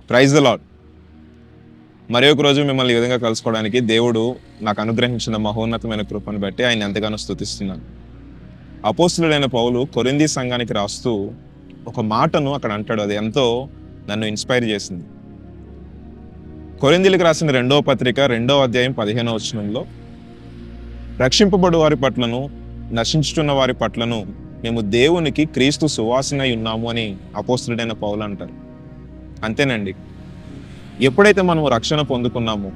Praise the lord. మరి ఒక రోజు మిమ్మల్ని ఈ విధంగా కలుసుకోవడానికి దేవుడు నాకు అనుగ్రహించిన మహోన్నతమైన కృపను బట్టి ఆయన ఎంతగానో స్తుతిస్తున్నాను. అపోస్తలుడైన పౌలు కొరింథీ సంఘానికి రాస్తూ ఒక మాటను అక్కడ అంటాడు. అది ఎంతో నన్ను ఇన్స్పైర్ చేసింది. కొరింథీలకు రాసిన 2వ పత్రిక 2వ అధ్యాయం 15వ వచనంలో, రక్షింపబడు వారి పట్లను నశించుతున్న వారి పట్లను మేము దేవునికి క్రీస్తు సువాసనై ఉన్నాము అని అపోస్తలుడైన పౌలు అంటారు. అంతేనండి. ఎప్పుడైతే మనము రక్షణ పొందుకున్నామో,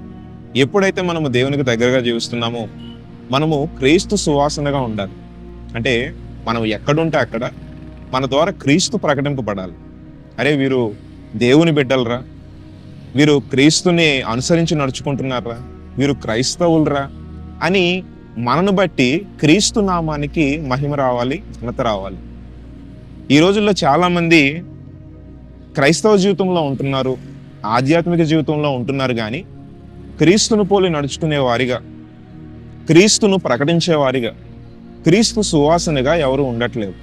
ఎప్పుడైతే మనము దేవునికి దగ్గరగా జీవిస్తున్నామో, మనము క్రీస్తు సువాసనగా ఉండాలి. అంటే మనం ఎక్కడుంటే అక్కడ మన ద్వారా క్రీస్తు ప్రకటింపబడాలి. అరే వీరు దేవుని బిడ్డలరా, వీరు క్రీస్తుని అనుసరించి నడుచుకుంటున్నారా, వీరు క్రైస్తవులరా అని మనను బట్టి క్రీస్తు నామానికి మహిమ రావాలి, ఘనత రావాలి. ఈ రోజుల్లో చాలామంది క్రైస్తవ జీవితంలో ఉంటున్నారు, ఆధ్యాత్మిక జీవితంలో ఉంటున్నారు, కానీ క్రీస్తును పోలి నడుచుకునే వారిగా, క్రీస్తును ప్రకటించే వారిగా, క్రీస్తు సువాసనగా ఎవరు ఉండట్లేదు.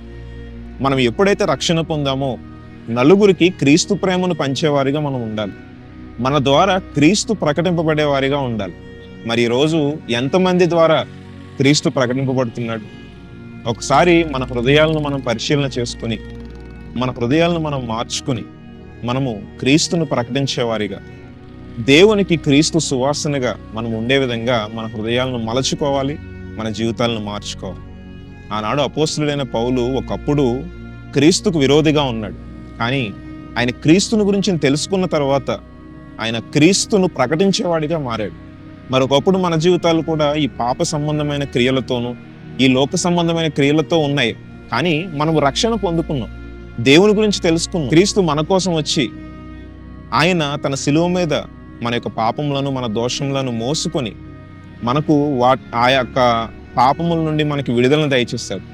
మనం ఎప్పుడైతే రక్షణ పొందామో నలుగురికి క్రీస్తు ప్రేమను పంచేవారిగా మనం ఉండాలి. మన ద్వారా క్రీస్తు ప్రకటింపబడే వారిగా ఉండాలి. మరి ఈరోజు ఎంతమంది ద్వారా క్రీస్తు ప్రకటింపబడుతున్నాడు? ఒకసారి మన హృదయాలను మనం పరిశీలన చేసుకుని, మన హృదయాలను మనం మార్చుకుని, మనము క్రీస్తును ప్రకటించేవారిగా, దేవునికి క్రీస్తు సువాసనగా మనం ఉండే విధంగా మన హృదయాలను మలచుకోవాలి, మన జీవితాలను మార్చుకోవాలి. ఆనాడు అపోస్తలుడైన పౌలు ఒకప్పుడు క్రీస్తుకు విరోధిగా ఉన్నాడు, కానీ ఆయన క్రీస్తుని గురించి తెలుసుకున్న తర్వాత ఆయన క్రీస్తును ప్రకటించేవాడిగా మారాడు. మరొకప్పుడు మన జీవితాలు కూడా ఈ పాప సంబంధమైన క్రియలతోనూ, ఈ లోక సంబంధమైన క్రియలతో ఉన్నాయి, కానీ మనము రక్షణ పొందుకున్నాం, దేవుని గురించి తెలుసుకున్నాం. క్రీస్తు మన కోసం వచ్చి ఆయన తన శిలువ మీద మన యొక్క పాపములను, మన దోషములను మోసుకొని మనకు ఆ యొక్క పాపముల నుండి మనకి విడుదలను దయచేస్తాడు.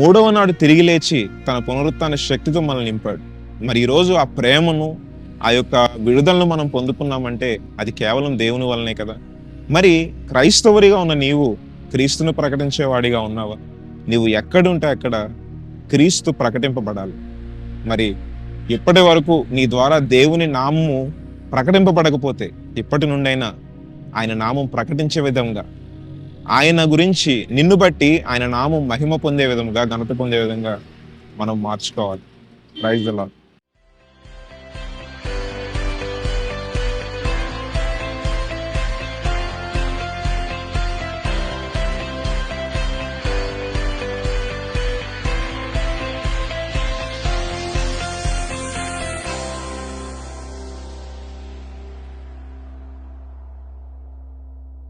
3వ నాడు తిరిగి లేచి తన పునరుత్థాన శక్తితో మనల్ని నింపాడు. మరి ఈరోజు ఆ ప్రేమను, ఆ యొక్క విడుదలను మనం పొందుకున్నామంటే అది కేవలం దేవుని వల్లనే కదా. మరి క్రైస్తవుడిగా ఉన్న నీవు క్రీస్తును ప్రకటించేవాడిగా ఉన్నావా? నీవు ఎక్కడుంటే అక్కడ క్రీస్తు ప్రకటింపబడాలి. మరి ఇప్పటి వరకు నీ ద్వారా దేవుని నామము ప్రకటింపబడకపోతే ఇప్పటి నుండైనా ఆయన నామం ప్రకటించే విధంగా, ఆయన గురించి నిన్ను బట్టి ఆయన నామం మహిమ పొందే విధంగా, ఘనత పొందే విధంగా మనం మార్చుకోవాలి. Praise the lord.